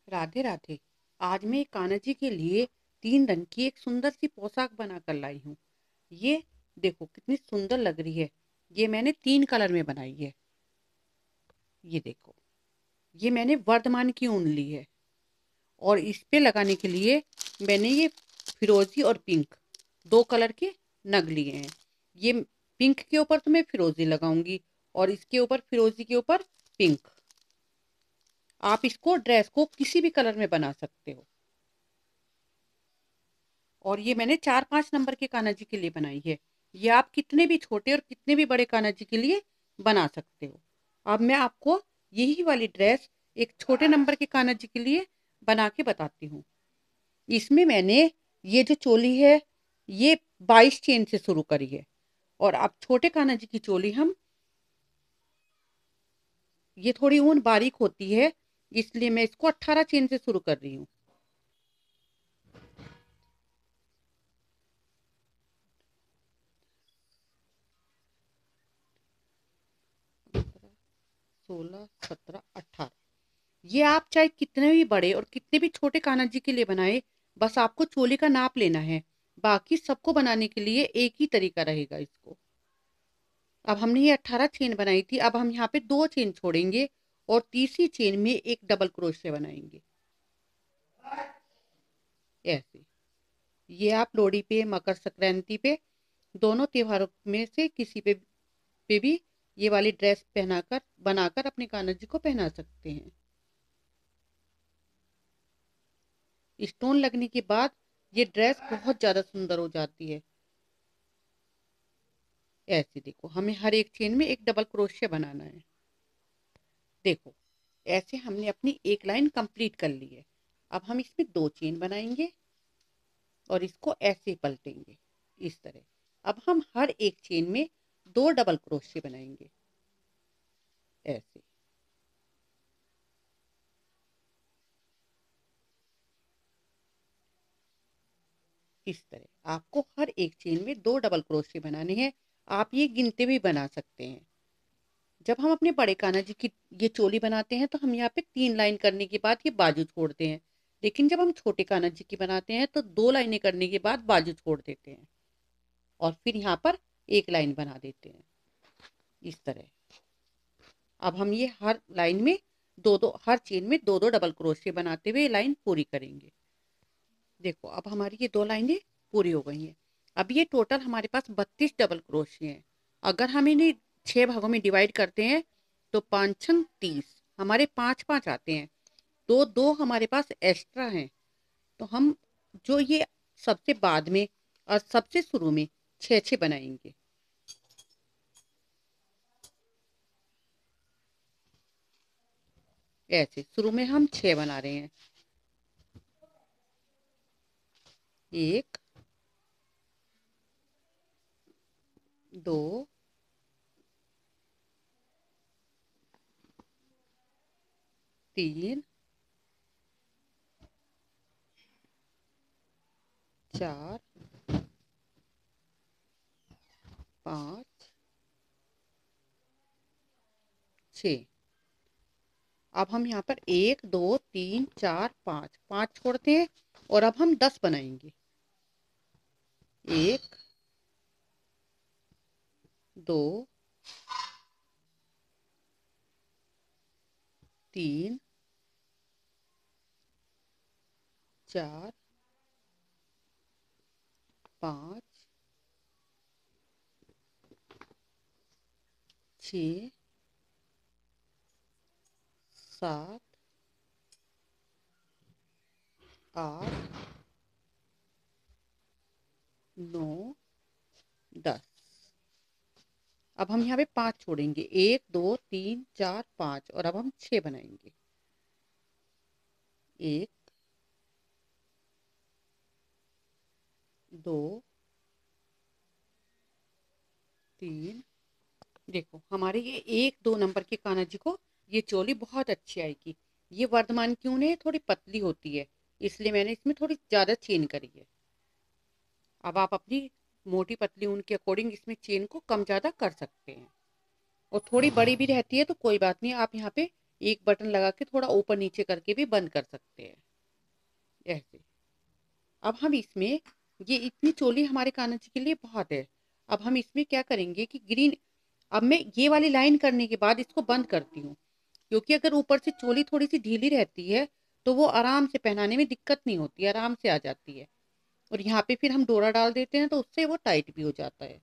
राधे राधे। आज मैं कान्हा जी के लिए 3 रंग की एक सुंदर सी पोशाक बना कर लाई हूँ। ये देखो कितनी सुंदर लग रही है। ये मैंने 3 कलर में बनाई है। ये देखो, ये मैंने वर्धमान की ऊन ली है और इस पे लगाने के लिए मैंने ये फिरोजी और पिंक 2 कलर के नग लिए हैं। ये पिंक के ऊपर तो मैं फिरोजी लगाऊंगी और इसके ऊपर फिरोजी के ऊपर पिंक। आप इसको ड्रेस को किसी भी कलर में बना सकते हो। और ये मैंने 4-5 नंबर के कान्हा जी के लिए बनाई है। ये आप कितने भी छोटे और कितने भी बड़े कान्हा जी के लिए बना सकते हो। अब मैं आपको यही वाली ड्रेस एक छोटे नंबर के कान्हा जी के लिए बना के बताती हूँ। इसमें मैंने ये जो चोली है, ये 22 चेन से शुरू करी है। और अब छोटे कान्हा जी की चोली हम, ये थोड़ी ऊन बारीक होती है, इसलिए मैं इसको 18 चेन से शुरू कर रही हूँ। 16, 17, 18। ये आप चाहे कितने भी बड़े और कितने भी छोटे कान्हा जी के लिए बनाए, बस आपको चोली का नाप लेना है। बाकी सबको बनाने के लिए एक ही तरीका रहेगा इसको। अब हमने ये 18 चेन बनाई थी, अब हम यहाँ पे 2 चेन छोड़ेंगे और तीसरी चेन में एक डबल क्रोशिया बनाएंगे। ऐसे ये आप लोहड़ी पे, मकर संक्रांति पे, दोनों त्योहारों में से किसी पे भी ये वाली ड्रेस पहनाकर बनाकर अपने कान्हा जी को पहना सकते हैं। स्टोन लगने के बाद ये ड्रेस बहुत ज्यादा सुंदर हो जाती है। ऐसे देखो, हमें हर एक चेन में एक डबल क्रोशिया बनाना है। देखो, ऐसे हमने अपनी एक लाइन कंप्लीट कर ली है। अब हम इसमें 2 चेन बनाएंगे और इसको ऐसे पलटेंगे इस तरह। अब हम हर एक चेन में 2 डबल क्रोशिया बनाएंगे ऐसे। इस तरह आपको हर एक चेन में 2 डबल क्रोशिया बनाने हैं। आप ये गिनते भी बना सकते हैं। जब हम अपने बड़े कान्हा जी की ये चोली बनाते हैं तो हम यहाँ पे 3 लाइन करने के बाद ये बाजू छोड़ते हैं। लेकिन जब हम छोटे कान्हा जी की बनाते हैं तो 2 लाइनें करने के बाद बाजू छोड़ देते हैं और फिर यहाँ पर एक लाइन बना देते हैं इस तरह। अब हम ये हर लाइन में दो दो, हर चेन में 2-2 डबल क्रोशिया बनाते हुए लाइन पूरी करेंगे। देखो, अब हमारी ये 2 लाइनें पूरी हो गई हैं। अब ये टोटल हमारे पास 32 डबल क्रोशिया हैं। अगर हम इन्हें 6 भागों में डिवाइड करते हैं तो 5 6 30, हमारे 5 5 आते हैं। 2 2 हमारे पास एक्स्ट्रा हैं। तो हम जो ये सबसे बाद में और सबसे शुरू में 6 6 बनाएंगे। ऐसे शुरू में हम 6 बना रहे हैं। 1 2 3 4 5 6। अब हम यहाँ पर 1 2 3 4 5 छोड़ते हैं और अब हम 10 बनाएंगे। 1 2 3 4 5 6 7 8 9 10। अब हम यहाँ पे 5 छोड़ेंगे। 1 2 3 4 5 और अब हम 6 बनाएंगे। 1 2 3। देखो, हमारे ये 1 2 नंबर के कान्हा जी को ये चोली बहुत अच्छी आएगी। ये वर्धमान की ऊन है, थोड़ी पतली होती है, इसलिए मैंने इसमें थोड़ी ज्यादा चेन करी है। अब आप अपनी मोटी पतली ऊन के अकॉर्डिंग इसमें चेन को कम ज्यादा कर सकते हैं। और थोड़ी बड़ी भी रहती है तो कोई बात नहीं, आप यहाँ पे एक बटन लगा के थोड़ा ऊपर नीचे करके भी बंद कर सकते हैं ऐसे। अब हम इसमें, ये इतनी चोली हमारे कान्हा जी के लिए बहुत है। अब हम इसमें क्या करेंगे कि ग्रीन, अब मैं ये वाली लाइन करने के बाद इसको बंद करती हूँ, क्योंकि अगर ऊपर से चोली थोड़ी सी ढीली रहती है तो वो आराम से पहनाने में दिक्कत नहीं होती, आराम से आ जाती है। और यहाँ पे फिर हम डोरा डाल देते हैं तो उससे वो टाइट भी हो जाता है।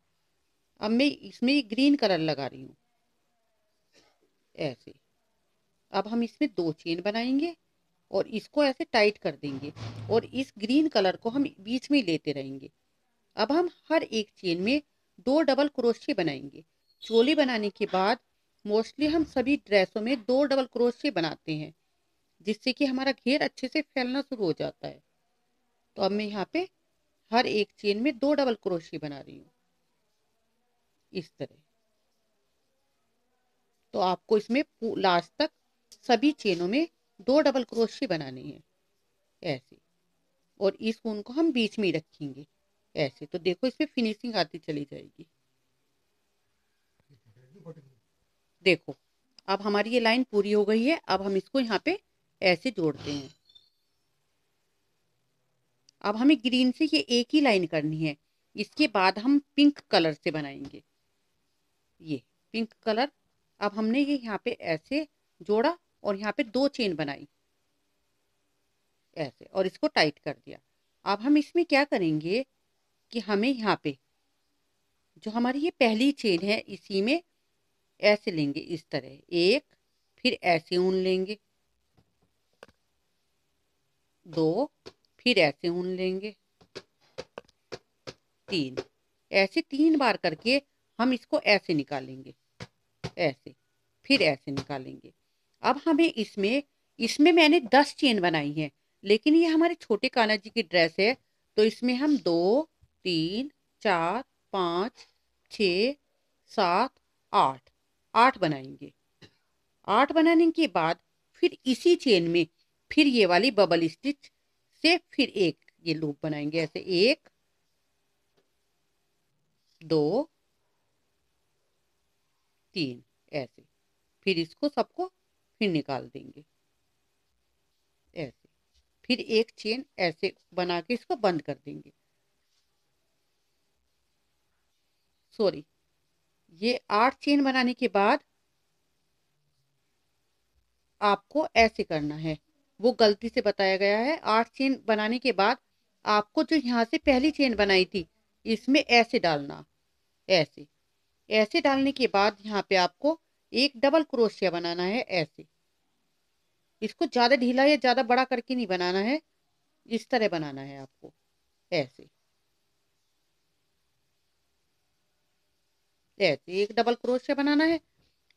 अब मैं इसमें ग्रीन कलर लगा रही हूँ ऐसे। अब हम इसमें 2 चेन बनाएंगे और इसको ऐसे टाइट कर देंगे और इस ग्रीन कलर को हम बीच में लेते रहेंगे। अब हम हर एक चेन में 2 डबल क्रोशे बनाएंगे। चोली बनाने के बाद मोस्टली हम सभी ड्रेसों में 2 डबल क्रोशे बनाते हैं, जिससे कि हमारा घेर अच्छे से फैलना शुरू हो जाता है। तो अब मैं यहाँ पे हर एक चेन में 2 डबल क्रोशे बना रही हूँ इस तरह। तो आपको इसमें लास्ट तक सभी चेनों में 2 डबल क्रोशे बनाने हैं ऐसे। और इस ऊन को हम बीच में ही रखेंगे ऐसे। तो देखो इसमें फिनिशिंग आती चली जाएगी। देखो अब हमारी ये लाइन पूरी हो गई है। अब हम इसको यहाँ पे ऐसे जोड़ते हैं। अब हमें ग्रीन से ये एक ही लाइन करनी है। इसके बाद हम पिंक कलर से बनाएंगे ये पिंक कलर। अब हमने ये यहाँ पे ऐसे जोड़ा और यहाँ पे 2 चेन बनाई ऐसे और इसको टाइट कर दिया। अब हम इसमें क्या करेंगे कि हमें यहाँ पे जो हमारी ये पहली चेन है इसी में ऐसे लेंगे इस तरह एक, फिर ऐसे ऊन लेंगे 2, फिर ऐसे ऊन लेंगे 3, ऐसे 3 बार करके हम इसको ऐसे निकालेंगे ऐसे, फिर ऐसे निकालेंगे। अब हमें इसमें इसमें मैंने 10 चेन बनाई है, लेकिन ये हमारे छोटे कान्हा जी की ड्रेस है तो इसमें हम 2 3 4 5 6 7 8 8 बनाएंगे। 8 बनाने के बाद फिर इसी चेन में फिर ये वाली बबल स्टिच से फिर एक ये लूप बनाएंगे ऐसे 1 2 3 ऐसे। फिर इसको सबको फिर निकाल देंगे ऐसे। फिर एक चेन ऐसे बना के इसको बंद कर देंगे। सॉरी, ये 8 चेन बनाने के बाद आपको ऐसे करना है, वो गलती से बताया गया है। 8 चेन बनाने के बाद आपको जो यहाँ से पहली चेन बनाई थी इसमें ऐसे डालना ऐसे। ऐसे डालने के बाद यहाँ पे आपको एक डबल क्रोशिया बनाना है ऐसे। इसको ज्यादा ढीला या ज्यादा बड़ा करके नहीं बनाना है, इस तरह बनाना है आपको ऐसे ऐसे एक डबल क्रोशिया बनाना है।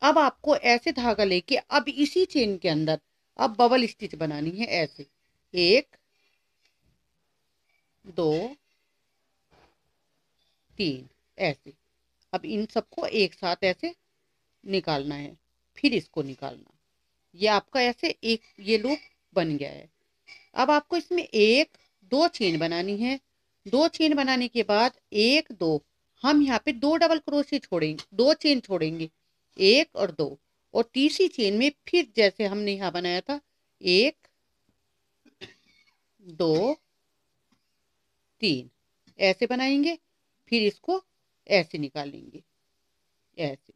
अब आपको ऐसे धागा लेके अब इसी चेन के अंदर अब बबल स्टिच बनानी है ऐसे 1 2 3 ऐसे। अब इन सबको एक साथ ऐसे निकालना है, फिर इसको निकालना। ये आपका ऐसे एक ये लूप बन गया है। अब आपको इसमें 1 2 चेन बनानी है। 2 चेन बनाने के बाद 1 2 हम यहाँ पे 2 डबल क्रोशे छोड़ेंगे, 2 चेन छोड़ेंगे 1 और 2। और तीसरी चेन में फिर जैसे हमने यहाँ बनाया था 1 2 3 ऐसे बनाएंगे, फिर इसको ऐसे निकालेंगे ऐसे।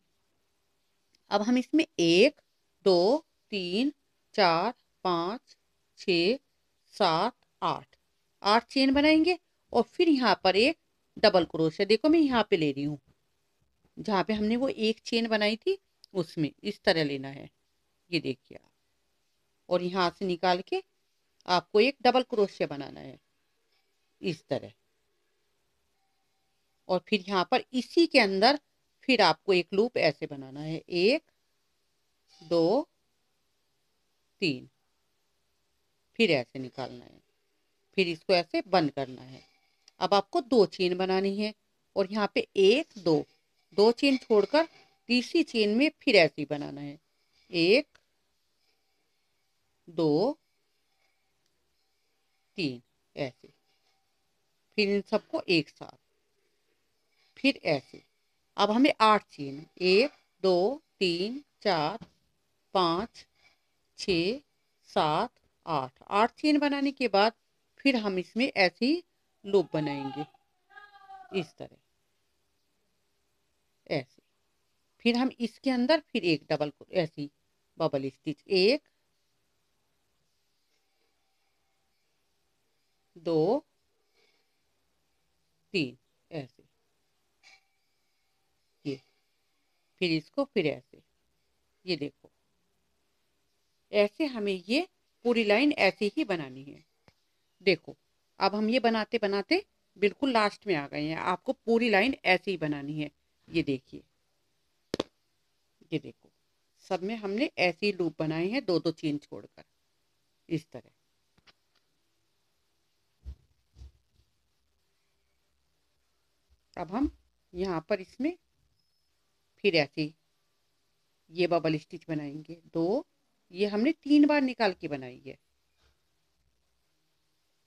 अब हम इसमें 1 2 3 4 5 6 7 8 8 चेन बनाएंगे और फिर यहाँ पर एक डबल क्रोशिया, देखो मैं यहाँ पे ले रही हूँ जहाँ पे हमने वो एक चेन बनाई थी उसमें इस तरह लेना है, ये देखिए आप। और यहाँ से निकाल के आपको एक डबल क्रोशिया बनाना है इस तरह। और फिर यहाँ पर इसी के अंदर फिर आपको एक लूप ऐसे बनाना है 1 2 3, फिर ऐसे निकालना है, फिर इसको ऐसे बंद करना है। अब आपको 2 चेन बनानी है और यहाँ पे 1 2 2 चेन छोड़कर तीसरी चेन में फिर ऐसे ही बनाना है 1 2 3 ऐसे। फिर इन सबको एक साथ फिर ऐसे। अब हमें 8 चेन 1 2 3 4 5 6 7 8 8 चेन बनाने के बाद फिर हम इसमें ऐसे ही लूप बनाएंगे इस तरह, ऐसे। फिर हम इसके अंदर फिर एक डबल ऐसी बबल स्टिच, 1 2 3 ऐसे, ये। फिर इसको फिर ऐसे, ये देखो, ऐसे हमें ये पूरी लाइन ऐसे ही बनानी है। देखो, अब हम ये बनाते बनाते बिल्कुल लास्ट में आ गए हैं। आपको पूरी लाइन ऐसे ही बनानी है। ये देखिए, ये देखो, सब में हमने ऐसे ही लूप बनाए हैं, दो दो चेन छोड़कर इस तरह। अब हम यहाँ पर इसमें फिर ऐसे ये बबल स्टिच बनाएंगे, 2, ये हमने 3 बार निकाल के बनाई है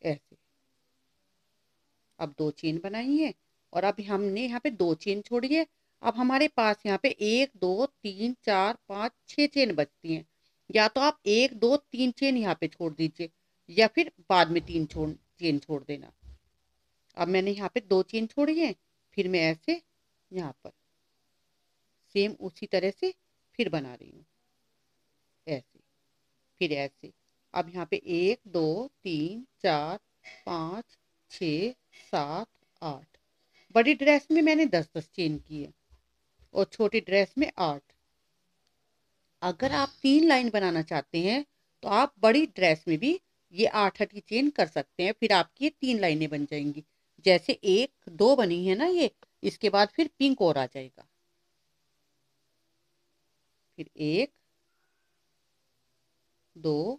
ऐसे। अब 2 चेन बनाई है और अब हमने यहाँ पे 2 चेन छोड़ी है। अब हमारे पास यहाँ पे 1 2 3 4 5 6 चेन बचती हैं। या तो आप 1 2 3 चेन यहाँ पे छोड़ दीजिए या फिर बाद में 3 चेन छोड़ देना। अब मैंने यहाँ पे 2 चेन छोड़ी है, फिर मैं ऐसे यहाँ पर सेम उसी तरह से फिर बना रही हूँ ऐसे, फिर ऐसे। अब यहाँ पे 1 2 3 4 5 6 7 8, बड़ी ड्रेस में मैंने 10 चेन की है और छोटी ड्रेस में 8। अगर आप 3 लाइन बनाना चाहते हैं तो आप बड़ी ड्रेस में भी ये 8 की चेन कर सकते हैं। फिर आपकी 3 लाइनें बन जाएंगी। जैसे 1 2 बनी है ना ये, इसके बाद फिर पिंक और आ जाएगा, फिर 1 2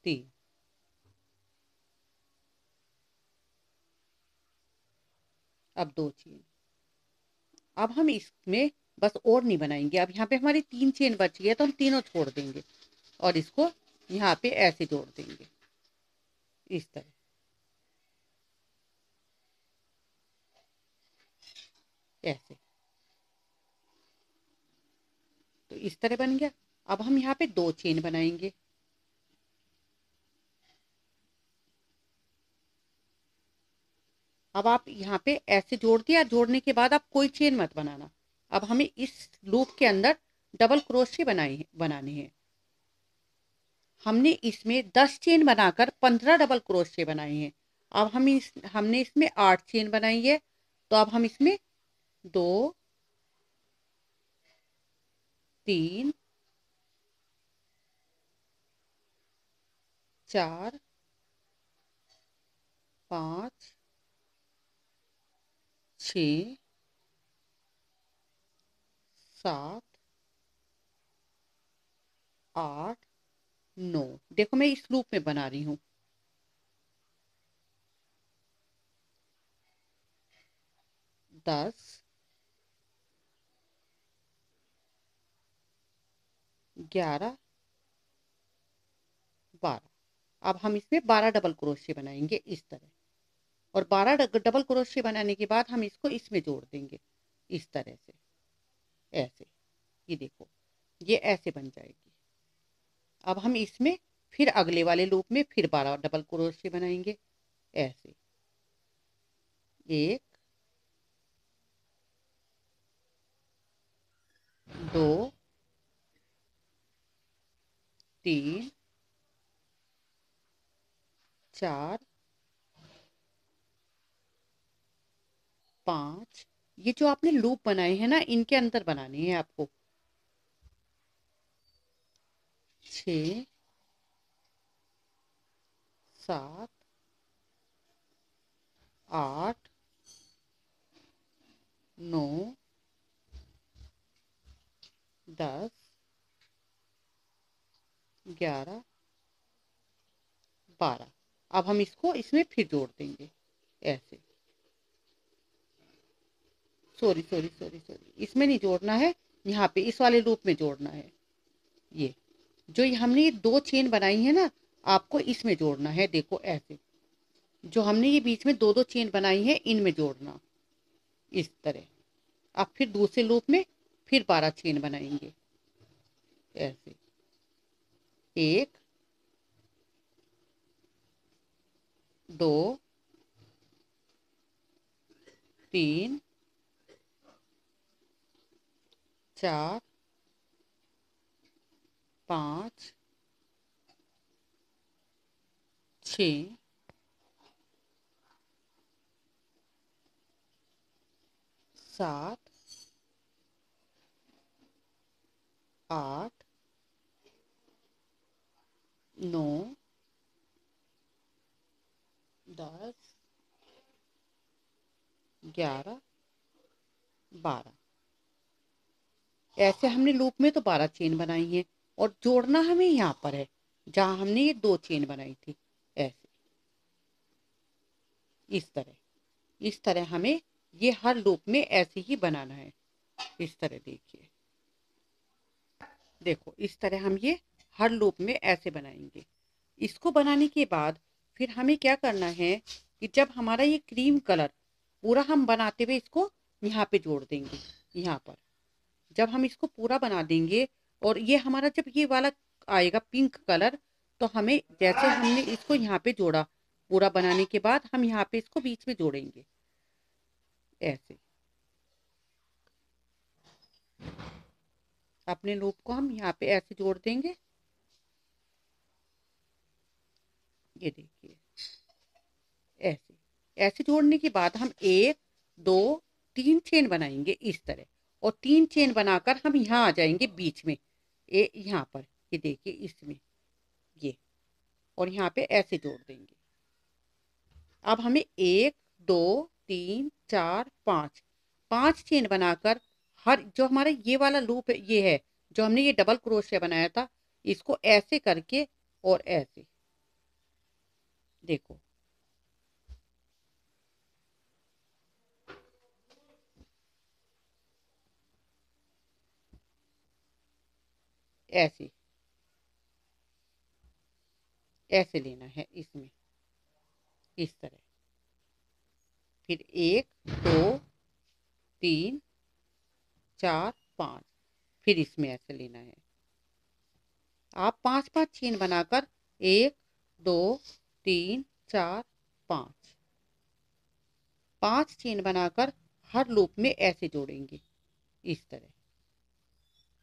3। अब 2 चेन। अब हम इसमें बस और नहीं बनाएंगे। अब यहाँ पे हमारी 3 चेन बची है तो हम तीनों छोड़ देंगे और इसको यहाँ पे ऐसे जोड़ देंगे इस तरह, ऐसे। तो इस तरह बन गया। अब हम यहाँ पे 2 चेन बनाएंगे। अब आप यहाँ पे ऐसे जोड़ दिया, जोड़ने के बाद आप कोई चेन मत बनाना। अब हमें इस लूप के अंदर डबल क्रोशे बनाने हैं। हमने इसमें 10 चेन बनाकर 15 डबल क्रोशे बनाए हैं। अब हमने इसमें 8 चेन बनाई है, तो अब हम इसमें 2 3 4 5 6 7 8 9, देखो मैं इस लूप में बना रही हूँ। 10 11 12। अब हम इसमें 12 डबल क्रोशे बनाएंगे इस तरह, और 12 डबल क्रोशे बनाने के बाद हम इसको इसमें जोड़ देंगे इस तरह से, ऐसे। ये देखो, ये ऐसे बन जाएगी। अब हम इसमें फिर अगले वाले लूप में फिर 12 डबल क्रोशे बनाएंगे ऐसे, 1 2 3 4 5। ये जो आपने लूप बनाए हैं ना, इनके अंदर बनाने हैं आपको। 6 7 8 9 10 11 12। अब हम इसको इसमें फिर जोड़ देंगे ऐसे। सॉरी सॉरी सॉरी सॉरी, इसमें नहीं जोड़ना है, यहाँ पे इस वाले लूप में जोड़ना है। ये जो हमने ये 2 चेन बनाई है ना, आपको इसमें जोड़ना है। देखो ऐसे, जो हमने ये बीच में 2 चेन बनाई है, इनमें जोड़ना इस तरह। अब फिर दूसरे लूप में फिर 12 चेन बनाएंगे। ऐसे 1 2 3 4 5 6 7 8 9 10 11 12। ऐसे हमने लूप में तो 12 चेन बनाई है और जोड़ना हमें यहाँ पर है जहां हमने ये 2 चेन बनाई थी। ऐसे इस तरह हमें ये हर लूप में ऐसे ही बनाना है। इस तरह देखिए, देखो इस तरह हम ये हर लूप में ऐसे बनाएंगे। इसको बनाने के बाद फिर हमें क्या करना है कि जब हमारा ये क्रीम कलर पूरा हम बनाते हुए इसको यहाँ पे जोड़ देंगे। यहाँ पर जब हम इसको पूरा बना देंगे और ये हमारा जब ये वाला आएगा पिंक कलर, तो हमें जैसे हमने इसको यहाँ पे जोड़ा पूरा बनाने के बाद हम यहाँ पे इसको बीच में जोड़ेंगे। ऐसे अपने लूप को हम यहाँ पे ऐसे जोड़ देंगे। ये देखिए ऐसे ऐसे जोड़ने के बाद हम 1 2 3 चेन बनाएंगे इस तरह, और 3 चेन बनाकर हम यहाँ आ जाएंगे बीच में। यहाँ पर ये देखिए इसमें ये, और यहाँ पे ऐसे जोड़ देंगे। अब हमें 1 2 3 4 5 5 चेन बनाकर हर जो हमारा ये वाला लूप ये है जो हमने ये डबल क्रोशिया बनाया था, इसको ऐसे करके और ऐसे देखो ऐसे ऐसे लेना है इसमें इस तरह। फिर 1 2 3 4 5 फिर इसमें ऐसे लेना है। आप 5 5 चेन बनाकर 1 2 3 4 5 5 चेन बनाकर हर लूप में ऐसे जोड़ेंगे इस तरह।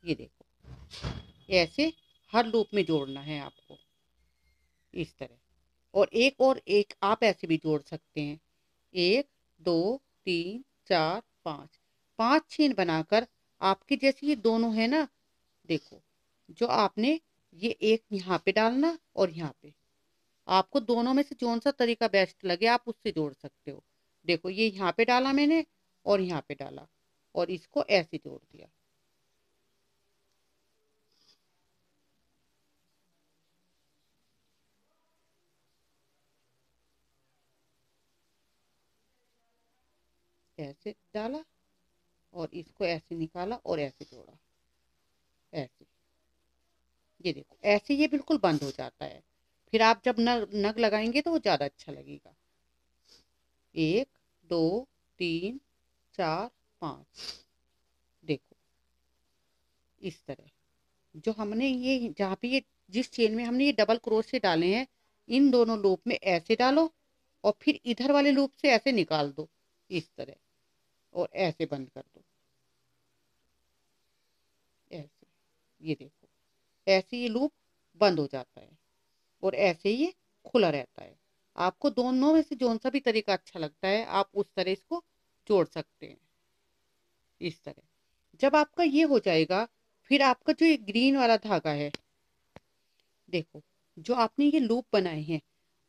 ये देखो ऐसे हर लूप में जोड़ना है आपको इस तरह। और एक आप ऐसे भी जोड़ सकते हैं। 1 2 3 4 5 5 चेन बनाकर आपके जैसे ये दोनों है ना, देखो जो आपने ये एक यहाँ पे डालना और यहाँ पे, आपको दोनों में से कौन सा तरीका बेस्ट लगे आप उससे जोड़ सकते हो। देखो ये यहाँ पे डाला मैंने और यहाँ पे डाला और इसको ऐसे जोड़ दिया। ऐसे डाला और इसको ऐसे निकाला और ऐसे जोड़ा। ऐसे ये देखो ऐसे ये बिल्कुल बंद हो जाता है। फिर आप जब नग नग लगाएंगे तो वो ज्यादा अच्छा लगेगा। 1 2 3 4 5 देखो इस तरह जो हमने ये जहाँ पे ये जिस चेन में हमने ये डबल क्रोशिया डाले हैं, इन दोनों लूप में ऐसे डालो और फिर इधर वाले लूप से ऐसे निकाल दो इस तरह, और ऐसे बंद कर दो। ऐसे ये देखो ऐसे ये लूप बंद हो जाता है और ऐसे ये खुला रहता है। आपको दोनों में से जोन सा भी तरीका अच्छा लगता है आप उस तरह इसको जोड़ सकते हैं इस तरह। जब आपका ये हो जाएगा, फिर आपका जो ये ग्रीन वाला धागा है, देखो जो आपने ये लूप बनाए हैं,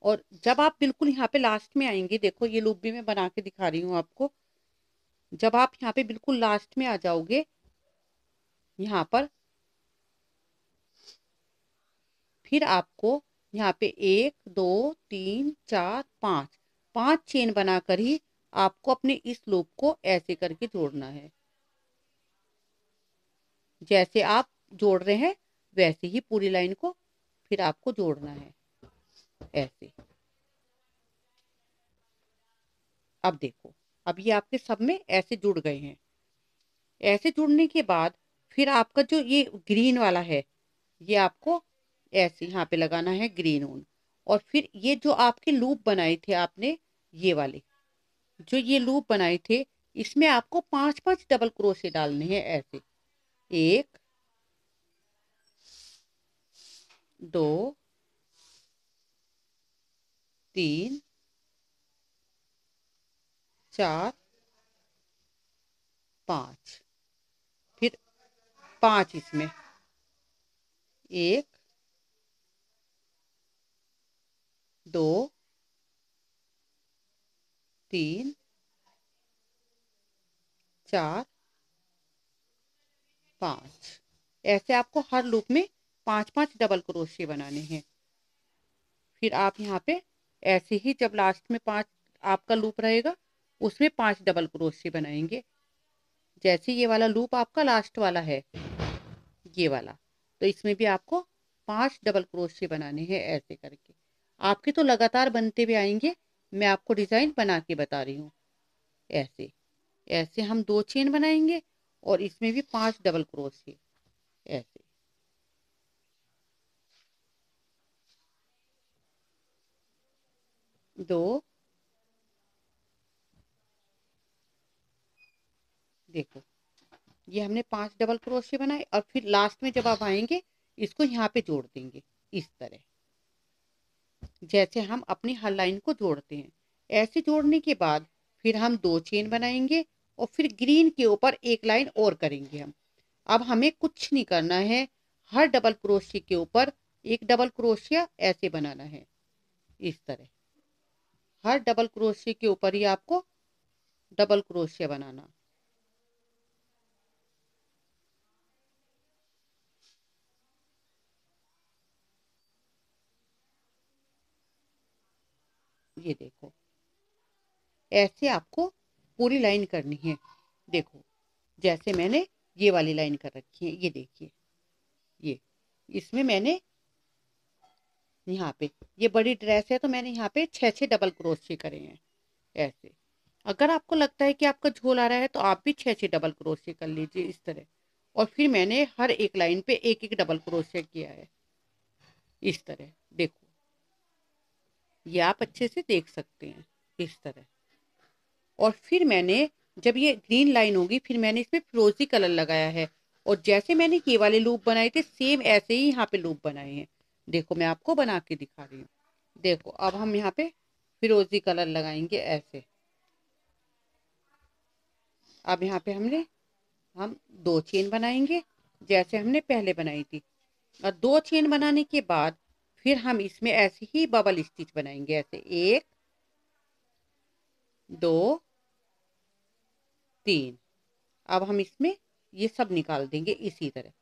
और जब आप बिल्कुल यहाँ पे लास्ट में आएंगे, देखो ये लूप भी मैं बना के दिखा रही हूँ आपको। जब आप यहाँ पे बिल्कुल लास्ट में आ जाओगे यहाँ पर, फिर आपको यहाँ पे 1 2 3 4 5 5 चेन बनाकर ही आपको अपने इस लूप को ऐसे करके जोड़ना है। जैसे आप जोड़ रहे हैं वैसे ही पूरी लाइन को फिर आपको जोड़ना है ऐसे। अब देखो अब ये आपके सब में ऐसे जुड़ गए हैं। ऐसे जुड़ने के बाद फिर आपका जो ये ग्रीन वाला है ये आपको ऐसे यहाँ पे लगाना है ग्रीन ऊन। और फिर ये जो आपके लूप बनाए थे आपने, ये वाले जो ये लूप बनाए थे, इसमें आपको 5-5 डबल क्रोशे डालने हैं ऐसे। 1 2 3 4 5, फिर 5 इसमें, 1 2 3 4 5। ऐसे आपको हर लूप में 5-5 डबल क्रोशे बनाने हैं। फिर आप यहाँ पे ऐसे ही जब लास्ट में 5 आपका लूप रहेगा, उसमें 5 डबल क्रोशे बनाएंगे। जैसे ये वाला लूप आपका लास्ट वाला है, ये वाला, तो इसमें भी आपको 5 डबल क्रोशे बनाने हैं ऐसे करके। आपके तो लगातार बनते हुए आएंगे, मैं आपको डिजाइन बना के बता रही हूँ। ऐसे ऐसे हम 2 चेन बनाएंगे और इसमें भी 5 डबल क्रोशे ऐसे। दो, देखो ये हमने 5 डबल क्रोशे बनाए और फिर लास्ट में जब आप आएंगे, इसको यहाँ पे जोड़ देंगे इस तरह, जैसे हम अपनी हर लाइन को जोड़ते हैं। ऐसे जोड़ने के बाद फिर हम 2 चेन बनाएंगे और फिर ग्रीन के ऊपर एक लाइन और करेंगे हम। अब हमें कुछ नहीं करना है, हर डबल क्रोशिया के ऊपर एक डबल क्रोशिया ऐसे बनाना है इस तरह। हर डबल क्रोशिया के ऊपर ही आपको डबल क्रोशिया बनाना। ये देखो, ऐसे आपको पूरी लाइन करनी है। देखो जैसे मैंने ये वाली लाइन कर रखी है, ये देखिए, ये इसमें मैंने यहाँ पे ये बड़ी ड्रेस है तो मैंने यहाँ पे 6-6 डबल क्रोशे करे हैं ऐसे। अगर आपको लगता है कि आपका झोल आ रहा है तो आप भी 6-6 डबल क्रोशे कर लीजिए इस तरह। और फिर मैंने हर एक लाइन पे एक एक डबल क्रोशे किया है इस तरह। देखो ये आप अच्छे से देख सकते हैं इस तरह। और फिर मैंने जब ये ग्रीन लाइन होगी, फिर मैंने इसमें फिरोजी कलर लगाया है। और जैसे मैंने ये वाले लूप बनाए थे, सेम ऐसे ही यहाँ पे लूप बनाए हैं। देखो मैं आपको बना के दिखा रही हूँ। देखो अब हम यहाँ पे फिरोजी कलर लगाएंगे ऐसे। अब यहाँ पे हम 2 चेन बनाएंगे जैसे हमने पहले बनाई थी। और 2 चेन बनाने के बाद फिर हम इसमें ऐसे ही बबल स्टिच बनाएंगे ऐसे। 1 2 3। अब हम इसमें ये सब निकाल देंगे इसी तरह।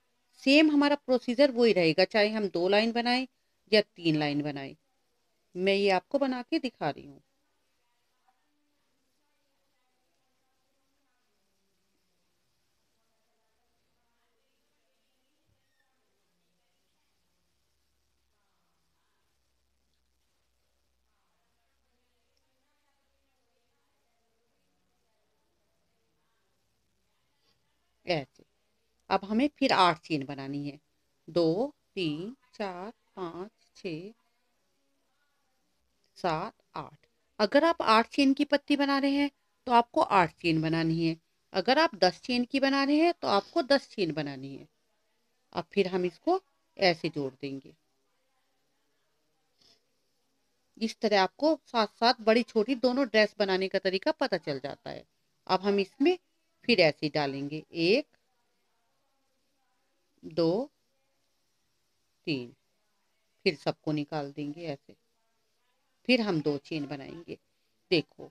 सेम हमारा प्रोसीजर वही रहेगा, चाहे हम 2 लाइन बनाएं या 3 लाइन बनाएं। मैं ये आपको बना के दिखा रही हूँ। ऐसे अब हमें फिर 8 चेन बनानी है। 2 3 4 5 6 7 8। अगर आप 8 चेन की पत्ती बना रहे हैं तो आपको 8 चेन बनानी है। अगर आप 10 चेन की बना रहे हैं तो आपको 10 चेन बनानी है। अब फिर हम इसको ऐसे जोड़ देंगे। इस तरह आपको साथ साथ बड़ी छोटी दोनों ड्रेस बनाने का तरीका पता चल जाता है। अब हम इसमें फिर ऐसे डालेंगे। 1 2 3, फिर सबको निकाल देंगे ऐसे। फिर हम 2 चेन बनाएंगे। देखो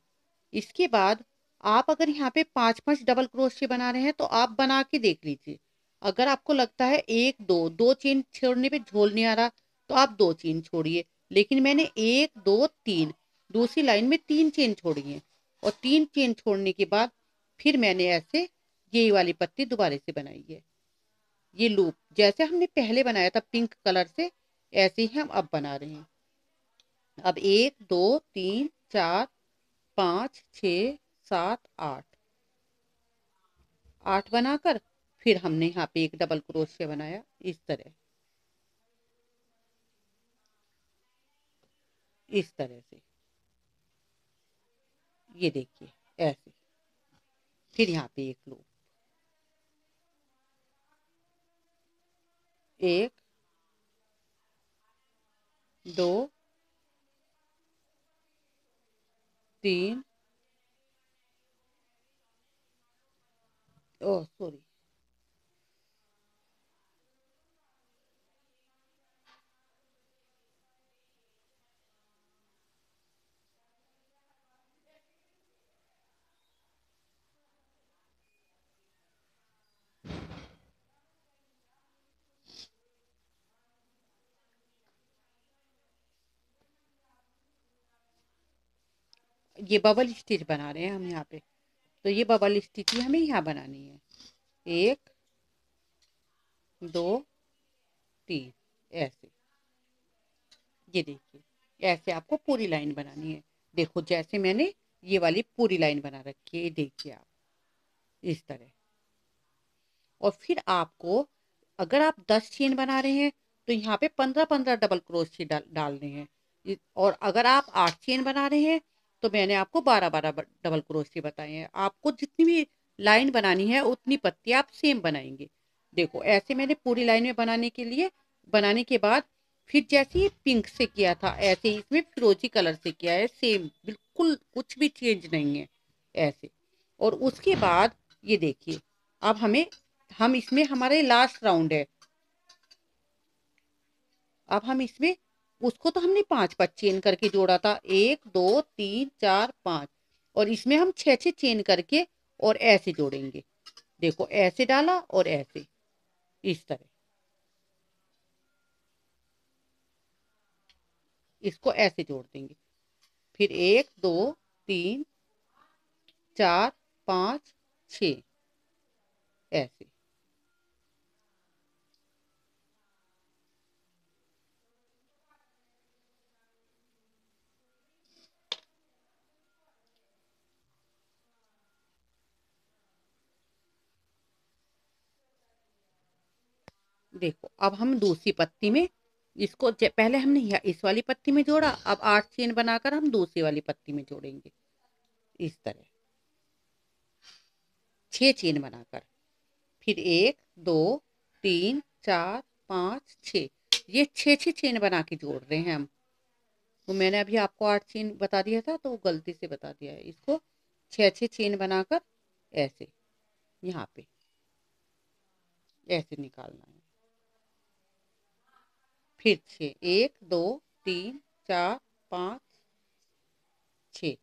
इसके बाद आप अगर यहाँ पे 5-5 डबल क्रोशिया बना रहे हैं तो आप बना के देख लीजिए। अगर आपको लगता है 1 2 2 चेन छोड़ने पे झोल नहीं आ रहा तो आप 2 चेन छोड़िए। लेकिन मैंने 1 2 3 दूसरी लाइन में 3 चेन छोड़ी है। और 3 चेन छोड़ने के बाद फिर मैंने ऐसे ये वाली पत्ती दोबारा से बनाई है। ये लूप जैसे हमने पहले बनाया था पिंक कलर से, ऐसे ही हम अब बना रहे हैं। अब 1 2 3 4 5 6 7 8, 8 बनाकर फिर हमने यहाँ पे एक डबल क्रोशिया बनाया इस तरह। इस तरह से, ये देखिए ऐसे। फिर यहाँ पे एक लूप, 1 2 3, ओह सॉरी, ये बबल स्टिच बना रहे हैं हम यहाँ पे। तो ये बबल स्टिच ही हमें यहाँ बनानी है, 1 2 3 ऐसे। ये देखिए ऐसे आपको पूरी लाइन बनानी है। देखो जैसे मैंने ये वाली पूरी लाइन बना रखी है, ये देखिए आप इस तरह। और फिर आपको, अगर आप 10 चेन बना रहे हैं तो यहाँ पे 15-15 डबल क्रोशिया डालने हैं। और अगर आप 8 चेन बना रहे हैं तो मैंने आपको 12-12 डबल क्रोशिया बताए हैं। आपको जितनी भी लाइन बनानी है उतनी पत्ती आप सेम बनाएंगे। देखो ऐसे मैंने पूरी लाइन में बनाने के बाद फिर जैसे ही पिंक से किया था ऐसे ही इसमें फिरोजी कलर से किया है, सेम बिल्कुल कुछ भी चेंज नहीं है ऐसे। और उसके बाद ये देखिए, अब हम इसमें हमारे लास्ट राउंड है। अब हम इसमें, उसको तो हमने 5-5 चेन करके जोड़ा था, 1 2 3 4 5, और इसमें हम 6-6 चेन करके और ऐसे जोड़ेंगे। देखो ऐसे डाला और ऐसे, इस तरह इसको ऐसे जोड़ देंगे। फिर 1 2 3 4 5 6 ऐसे। देखो अब हम दूसरी पत्ती में इसको पहले हमने इस वाली पत्ती में जोड़ा, अब 8 चेन बनाकर हम दूसरी वाली पत्ती में जोड़ेंगे इस तरह, 6 चेन बनाकर। फिर 1 2 3 4 5 6, ये 6-6 चेन बना के जोड़ रहे हैं हम। तो मैंने अभी आपको 8 चेन बता दिया था तो गलती से बता दिया है, इसको 6-6 चेन बनाकर ऐसे यहाँ पे ऐसे निकालना है। फिर 6, 1 2 3 4 5 6।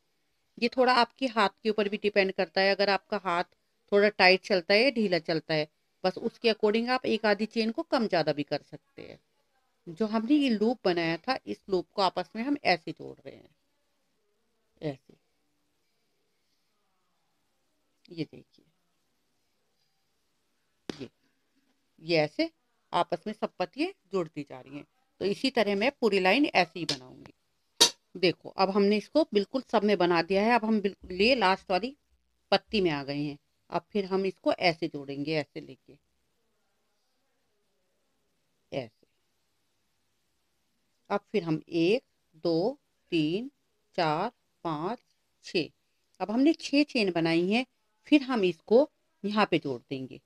ये थोड़ा आपके हाथ के ऊपर भी डिपेंड करता है, अगर आपका हाथ थोड़ा टाइट चलता है, ढीला चलता है, बस उसके अकॉर्डिंग आप एक आधी चेन को कम ज्यादा भी कर सकते हैं। जो हमने ये लूप बनाया था, इस लूप को आपस में हम ऐसे जोड़ रहे हैं ऐसे, ये देखिए, ये ये ऐसे आपस में सब पत्तियां जुड़ती जा रही हैं। तो इसी तरह मैं पूरी लाइन ऐसे ही बनाऊंगी। देखो अब हमने इसको बिल्कुल सब में बना दिया है। अब हम बिल्कुल ये लास्ट वाली पत्ती में आ गए हैं। अब फिर हम इसको ऐसे जोड़ेंगे, ऐसे लेके ऐसे। अब फिर हम 1 2 3 4 5 6, अब हमने 6 चेन बनाई है। फिर हम इसको यहाँ पे जोड़ देंगे,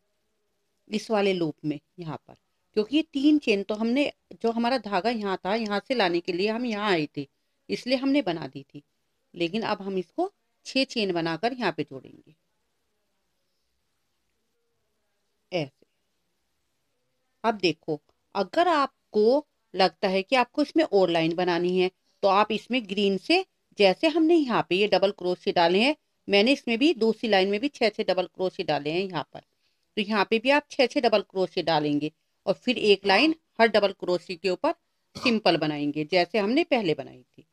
इस वाले लूप में यहाँ पर, क्योंकि 3 चेन तो हमने, जो हमारा धागा यहाँ था यहाँ से लाने के लिए हम यहाँ आए थे, इसलिए हमने बना दी थी। लेकिन अब हम इसको 6 चेन बनाकर यहाँ पे जोड़ेंगे ऐसे। अब देखो, अगर आपको लगता है कि आपको इसमें और लाइन बनानी है तो आप इसमें ग्रीन से, जैसे हमने यहाँ पे ये डबल क्रोशिया डाले हैं, मैंने इसमें भी दूसरी लाइन में भी 6-6 डबल क्रोशिया डाले हैं यहाँ पर, तो यहाँ पे भी आप 6-6 डबल क्रोशिया डालेंगे और फिर एक लाइन हर डबल क्रोशिया के ऊपर सिंपल बनाएंगे जैसे हमने पहले बनाई थी।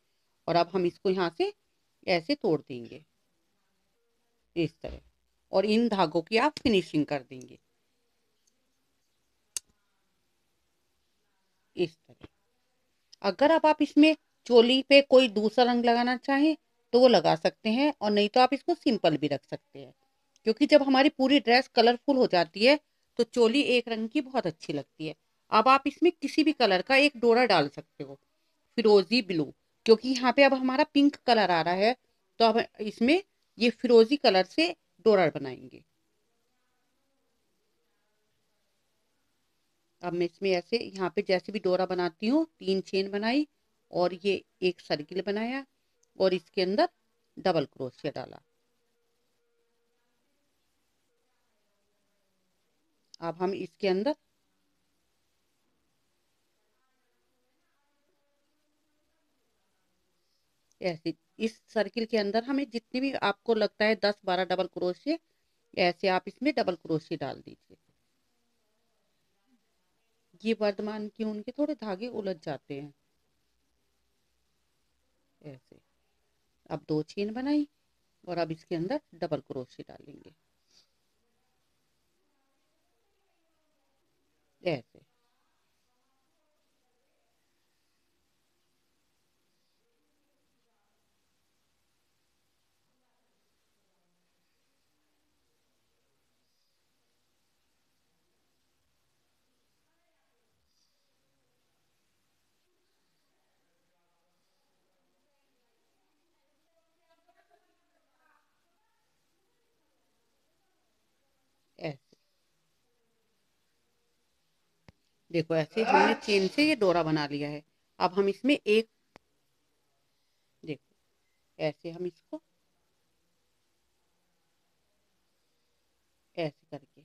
और अब हम इसको यहाँ से ऐसे तोड़ देंगे इस तरह, और इन धागों की आप फिनिशिंग कर देंगे इस तरह। अगर अब आप इसमें चोली पे कोई दूसरा रंग लगाना चाहें तो वो लगा सकते हैं, और नहीं तो आप इसको सिंपल भी रख सकते हैं, क्योंकि जब हमारी पूरी ड्रेस कलरफुल हो जाती है तो चोली एक रंग की बहुत अच्छी लगती है। अब आप इसमें किसी भी कलर का एक डोरा डाल सकते हो, फिरोजी ब्लू, क्योंकि यहाँ पे अब हमारा पिंक कलर आ रहा है, तो अब इसमें ये फिरोजी कलर से डोरा बनाएंगे। अब मैं इसमें ऐसे यहाँ पे जैसे भी डोरा बनाती हूँ, 3 चेन बनाई और ये एक सर्किल बनाया और इसके अंदर डबल क्रोशिया डाला। अब हम इसके अंदर ऐसे इस सर्किल के अंदर हमें जितनी भी आपको लगता है 10-12 डबल क्रोशिया, ऐसे आप इसमें डबल क्रोशिया डाल दीजिए। ये वर्धमान की ऊन के थोड़े धागे उलझ जाते हैं ऐसे। अब 2 चेन बनाई और अब इसके अंदर डबल क्रोशिया डालेंगे ऐसे। ऐसे देखो, ऐसे हमने चेन से ये डोरा बना लिया है। अब हम इसमें एक, देखो ऐसे हम इसको ऐसे करके,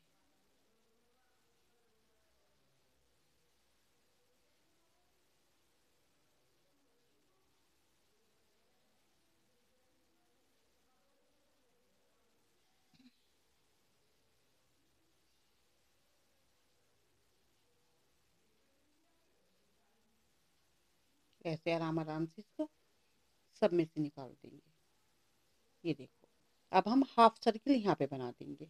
ऐसे आराम आराम से इसको सब में से निकाल देंगे। ये देखो, अब हम हाफ सर्किल यहाँ पे बना देंगे।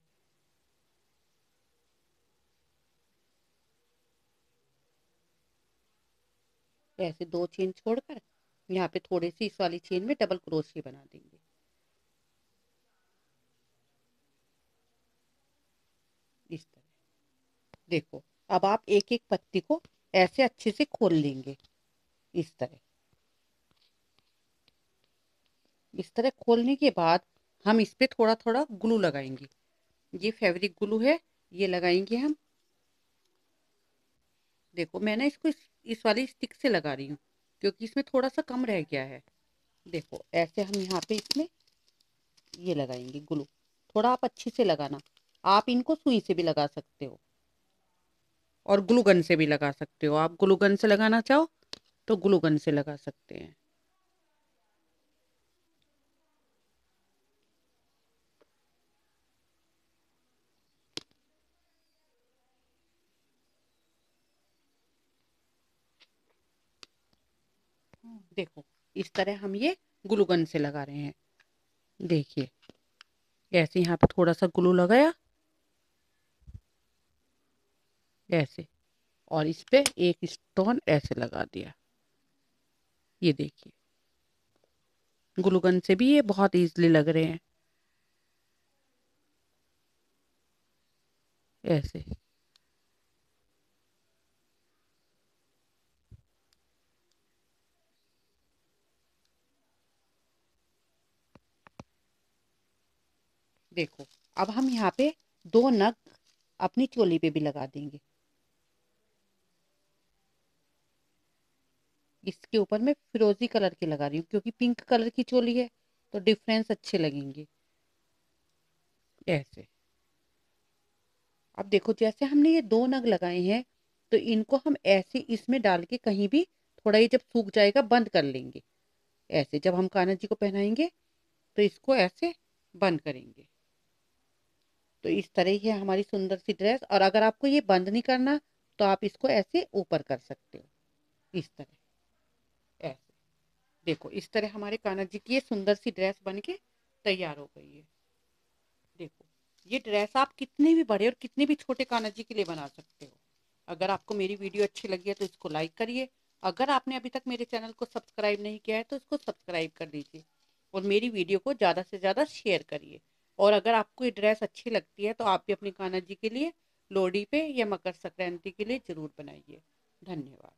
ऐसे 2 चेन छोड़कर यहाँ पे थोड़ी सी इस वाली चेन में डबल क्रोशिया बना देंगे इस तरह। देखो, अब आप एक एक पत्ती को ऐसे अच्छे से खोल लेंगे इस तरह। इस तरह खोलने के बाद हम इस पे थोड़ा थोड़ा ग्लू लगाएंगे। ये फैब्रिक ग्लू है, ये लगाएंगे हम। देखो मैं ना इसको इस वाली स्टिक से लगा रही हूँ क्योंकि इसमें थोड़ा सा कम रह गया है। देखो ऐसे हम यहाँ पे इसमें ये लगाएंगे ग्लू। थोड़ा आप अच्छे से लगाना, आप इनको सुई से भी लगा सकते हो और ग्लू गन से भी लगा सकते हो। आप ग्लू गन से लगाना चाहो तो ग्लू गन से लगा सकते हैं। देखो इस तरह हम ये ग्लू गन से लगा रहे हैं। देखिए ऐसे यहाँ पे थोड़ा सा ग्लू लगाया ऐसे, और इस पे एक स्टोन ऐसे लगा दिया। ये देखिए, ग्लू गन से भी ये बहुत इजीली लग रहे हैं ऐसे। देखो अब हम यहाँ पे 2 नग अपनी चोली पे भी लगा देंगे। इसके ऊपर मैं फिरोजी कलर के लगा रही हूँ क्योंकि पिंक कलर की चोली है तो डिफरेंस अच्छे लगेंगे ऐसे। अब देखो जैसे हमने ये 2 नग लगाए हैं, तो इनको हम ऐसे इसमें डाल के कहीं भी थोड़ा, ये जब सूख जाएगा बंद कर लेंगे ऐसे। जब हम कान्हा जी को पहनाएंगे तो इसको ऐसे बंद करेंगे। तो इस तरह ही है हमारी सुंदर सी ड्रेस। और अगर आपको ये बंद नहीं करना तो आप इसको ऐसे ऊपर कर सकते हो इस तरह ऐसे। देखो इस तरह हमारे कान्हा जी की ये सुंदर सी ड्रेस बन के तैयार हो गई है। देखो ये ड्रेस आप कितने भी बड़े और कितने भी छोटे कान्हा जी के लिए बना सकते हो। अगर आपको मेरी वीडियो अच्छी लगी है तो इसको लाइक करिए। अगर आपने अभी तक मेरे चैनल को सब्सक्राइब नहीं किया है तो इसको सब्सक्राइब कर दीजिए और मेरी वीडियो को ज़्यादा से ज़्यादा शेयर करिए। और अगर आपको ये ड्रेस अच्छी लगती है तो आप भी अपनी कान्हा जी के लिए लोहड़ी पे या मकर संक्रांति के लिए ज़रूर बनाइए। धन्यवाद।